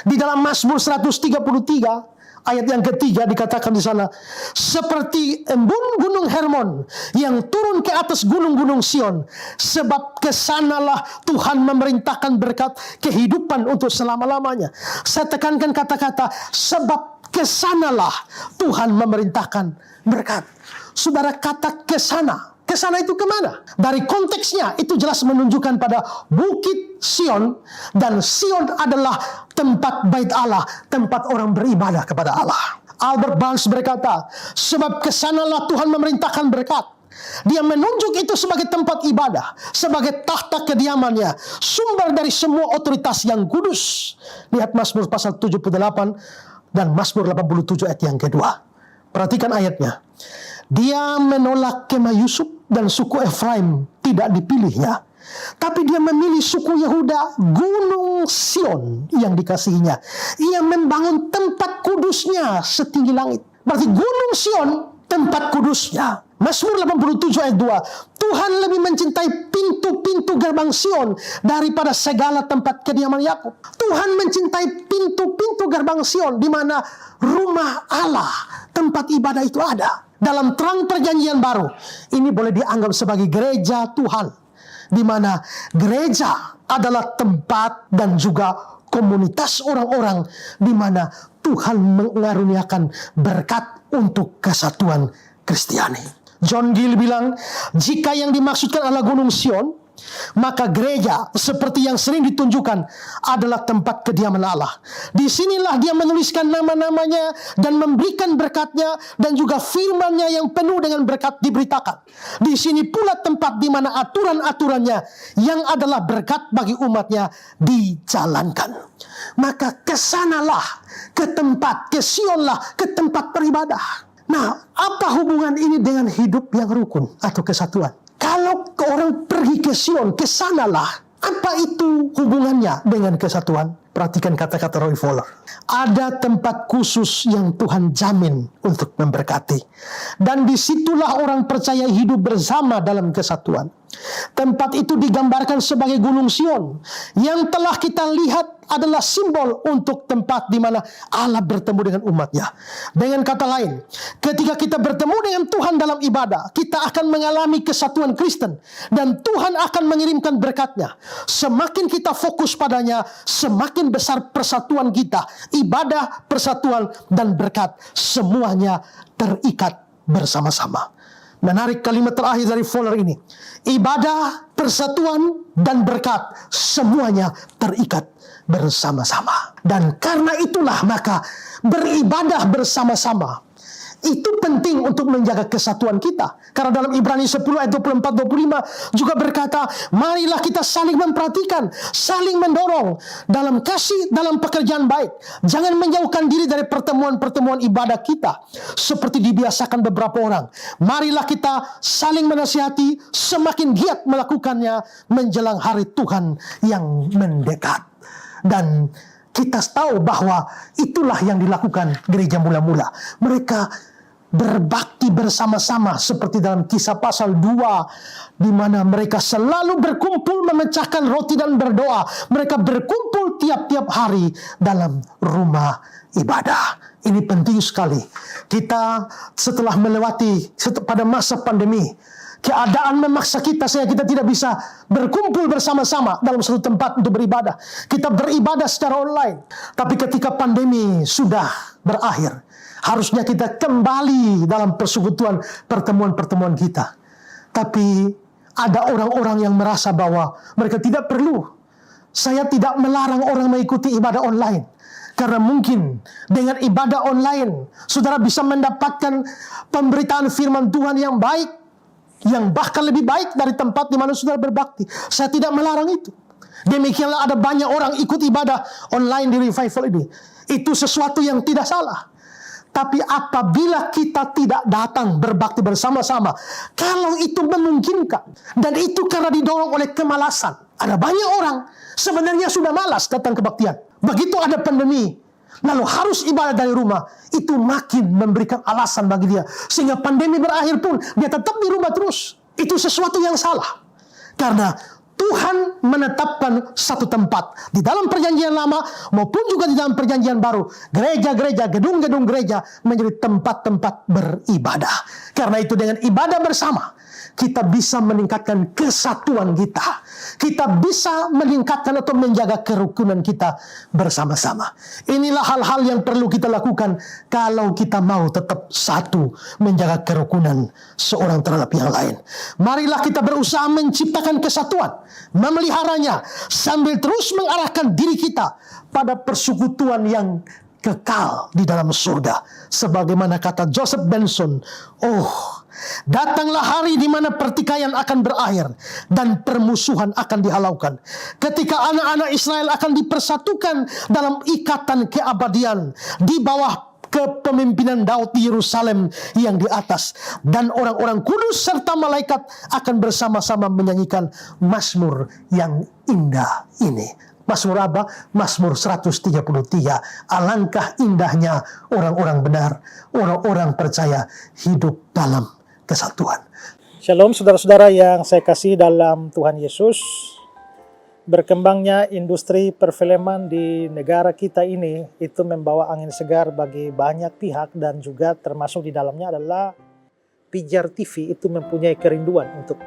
Di dalam Mazmur 133 ayat yang ketiga dikatakan di sana, seperti embun gunung Hermon yang turun ke atas gunung-gunung Sion, sebab kesanalah Tuhan memerintahkan berkat kehidupan untuk selama-lamanya. Saya tekankan kata-kata sebab kesanalah Tuhan memerintahkan berkat. Saudara, kata kesana itu kemana? Dari konteksnya itu jelas menunjukkan pada bukit Sion, dan Sion adalah tempat bait Allah, tempat orang beribadah kepada Allah. Albert Barnes berkata, sebab kesanalah Tuhan memerintahkan berkat. Dia menunjuk itu sebagai tempat ibadah, sebagai tahta kediamannya, sumber dari semua otoritas yang kudus. Lihat Mazmur pasal 78 dan Mazmur 87 ayat yang kedua. Perhatikan ayatnya. Dia menolak kemah Yusuf dan suku Efraim tidak dipilihnya. Tapi dia memilih suku Yehuda, gunung Sion yang dikasihinya. Ia membangun tempat kudusnya setinggi langit. Berarti gunung Sion tempat kudusnya. Mazmur 87 ayat 2. Tuhan lebih mencintai pintu-pintu gerbang Sion daripada segala tempat kediaman Yakub. Tuhan mencintai pintu-pintu gerbang Sion, di mana rumah Allah, tempat ibadah itu ada. Dalam terang perjanjian baru, ini boleh dianggap sebagai gereja Tuhan, di mana gereja adalah tempat dan juga komunitas orang-orang di mana Tuhan mengaruniakan berkat untuk kesatuan Kristiani. John Gill bilang, jika yang dimaksudkan adalah gunung Sion, maka gereja seperti yang sering ditunjukkan adalah tempat kediaman Allah. Disinilah dia menuliskan nama-namanya dan memberikan berkatnya, dan juga firman-Nya yang penuh dengan berkat diberitakan. Di sini pula tempat di mana aturan-aturannya yang adalah berkat bagi umatnya dijalankan. Maka kesanalah, ke tempat, ke Sionlah, ke tempat beribadah. Nah, apa hubungan ini dengan hidup yang rukun atau kesatuan? Kalau orang pergi ke Sion, ke sanalah, apa itu hubungannya dengan kesatuan? Perhatikan kata-kata Roy Fowler. Ada tempat khusus yang Tuhan jamin untuk memberkati. Dan disitulah orang percaya hidup bersama dalam kesatuan. Tempat itu digambarkan sebagai gunung Sion, yang telah kita lihat adalah simbol untuk tempat di mana Allah bertemu dengan umatnya. Dengan kata lain, ketika kita bertemu dengan Tuhan dalam ibadah, kita akan mengalami kesatuan Kristen, dan Tuhan akan mengirimkan berkatnya. Semakin kita fokus padanya, semakin besar persatuan kita. Ibadah, persatuan, dan berkat, semuanya terikat bersama-sama. Menarik kalimat terakhir dari Fowler ini. Ibadah, persatuan, dan berkat, semuanya terikat bersama-sama. Dan karena itulah maka beribadah bersama-sama itu penting untuk menjaga kesatuan kita. Karena dalam Ibrani 10 ayat 24-25 juga berkata, marilah kita saling memperhatikan, saling mendorong dalam kasih, dalam pekerjaan baik. Jangan menjauhkan diri dari pertemuan-pertemuan ibadah kita seperti dibiasakan beberapa orang. Marilah kita saling menasihati, semakin giat melakukannya menjelang hari Tuhan yang mendekat. Dan kita tahu bahwa itulah yang dilakukan gereja mula-mula. Mereka berbakti bersama-sama seperti dalam Kisah pasal 2, di mana mereka selalu berkumpul memecahkan roti dan berdoa. Mereka berkumpul tiap-tiap hari dalam rumah ibadah. Ini penting sekali. Kita setelah melewati pada masa pandemi, keadaan memaksa kita sehingga kita tidak bisa berkumpul bersama-sama dalam satu tempat untuk beribadah. Kita beribadah secara online. Tapi ketika pandemi sudah berakhir, harusnya kita kembali dalam persekutuan pertemuan-pertemuan kita. Tapi ada orang-orang yang merasa bahwa mereka tidak perlu. Saya tidak melarang orang mengikuti ibadah online. Karena mungkin dengan ibadah online, saudara bisa mendapatkan pemberitaan firman Tuhan yang baik, yang bahkan lebih baik dari tempat di mana saudara berbakti. Saya tidak melarang itu. Demikianlah ada banyak orang ikut ibadah online di revival ini. Itu sesuatu yang tidak salah. Tapi apabila kita tidak datang berbakti bersama-sama, kalau itu memungkinkan, dan itu karena didorong oleh kemalasan. Ada banyak orang sebenarnya sudah malas datang kebaktian. Begitu ada pandemi, lalu harus ibadah dari rumah, itu makin memberikan alasan bagi dia. Sehingga pandemi berakhir pun, dia tetap di rumah terus. Itu sesuatu yang salah. Karena Tuhan menetapkan satu tempat di dalam perjanjian lama maupun juga di dalam perjanjian baru. Gereja-gereja, gedung-gedung gereja menjadi tempat-tempat beribadah. Karena itu dengan ibadah bersama, kita bisa meningkatkan kesatuan kita. Kita bisa meningkatkan atau menjaga kerukunan kita bersama-sama. Inilah hal-hal yang perlu kita lakukan kalau kita mau tetap satu, menjaga kerukunan seorang terhadap yang lain. Marilah kita berusaha menciptakan kesatuan, memeliharanya, sambil terus mengarahkan diri kita pada persekutuan yang kekal di dalam surga. Sebagaimana kata Joseph Benson, datanglah hari di mana pertikaian akan berakhir dan permusuhan akan dihalaukan. Ketika anak-anak Israel akan dipersatukan dalam ikatan keabadian di bawah kepemimpinan Daud di Yerusalem yang di atas, dan orang-orang kudus serta malaikat akan bersama-sama menyanyikan mazmur yang indah ini. Mazmur apa? Mazmur 133. Alangkah indahnya orang-orang benar, orang-orang percaya hidup dalam kesatuan. Shalom saudara-saudara yang saya kasih dalam Tuhan Yesus. Berkembangnya industri perfilman di negara kita ini itu membawa angin segar bagi banyak pihak, dan juga termasuk di dalamnya adalah Pijar TV itu mempunyai kerinduan untuk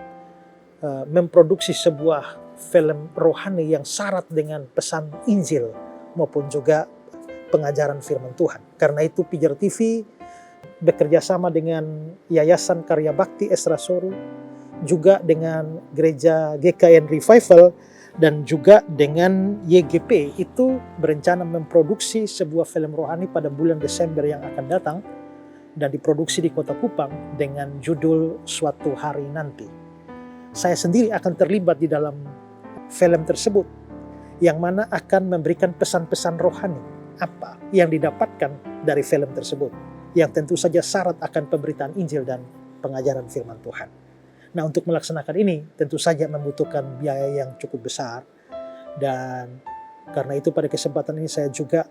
memproduksi sebuah film rohani yang syarat dengan pesan Injil maupun juga pengajaran firman Tuhan. Karena itu Pijar TV bekerja sama dengan Yayasan Karya Bakti Esra Soru, juga dengan Gereja GKN Revival, dan juga dengan YGP itu berencana memproduksi sebuah film rohani pada bulan Desember yang akan datang dan diproduksi di Kota Kupang dengan judul Suatu Hari Nanti. Saya sendiri akan terlibat di dalam film tersebut yang mana akan memberikan pesan-pesan rohani apa yang didapatkan dari film tersebut, yang tentu saja syarat akan pemberitaan Injil dan pengajaran firman Tuhan. Nah, untuk melaksanakan ini tentu saja membutuhkan biaya yang cukup besar, dan karena itu pada kesempatan ini saya juga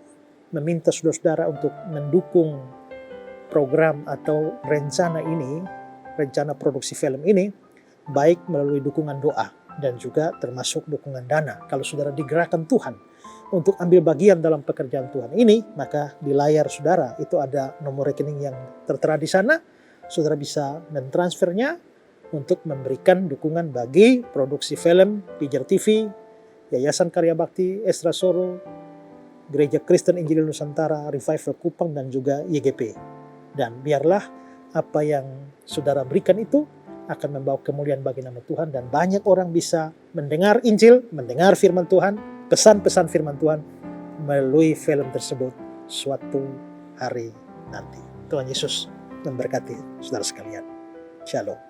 meminta saudara-saudara untuk mendukung program atau rencana ini, rencana produksi film ini, baik melalui dukungan doa dan juga termasuk dukungan dana. Kalau saudara digerakkan Tuhan untuk ambil bagian dalam pekerjaan Tuhan ini, maka di layar saudara itu ada nomor rekening yang tertera di sana. Saudara bisa mentransfernya untuk memberikan dukungan bagi produksi film Pijar TV, Yayasan Karya Bakti Esra Soru, Gereja Kristen Injil Nusantara Revival Kupang, dan juga YGP. Dan biarlah apa yang saudara berikan itu akan membawa kemuliaan bagi nama Tuhan, dan banyak orang bisa mendengar Injil, mendengar firman Tuhan, pesan-pesan firman Tuhan melalui film tersebut suatu hari nanti. Tuhan Yesus memberkati saudara sekalian. Shalom.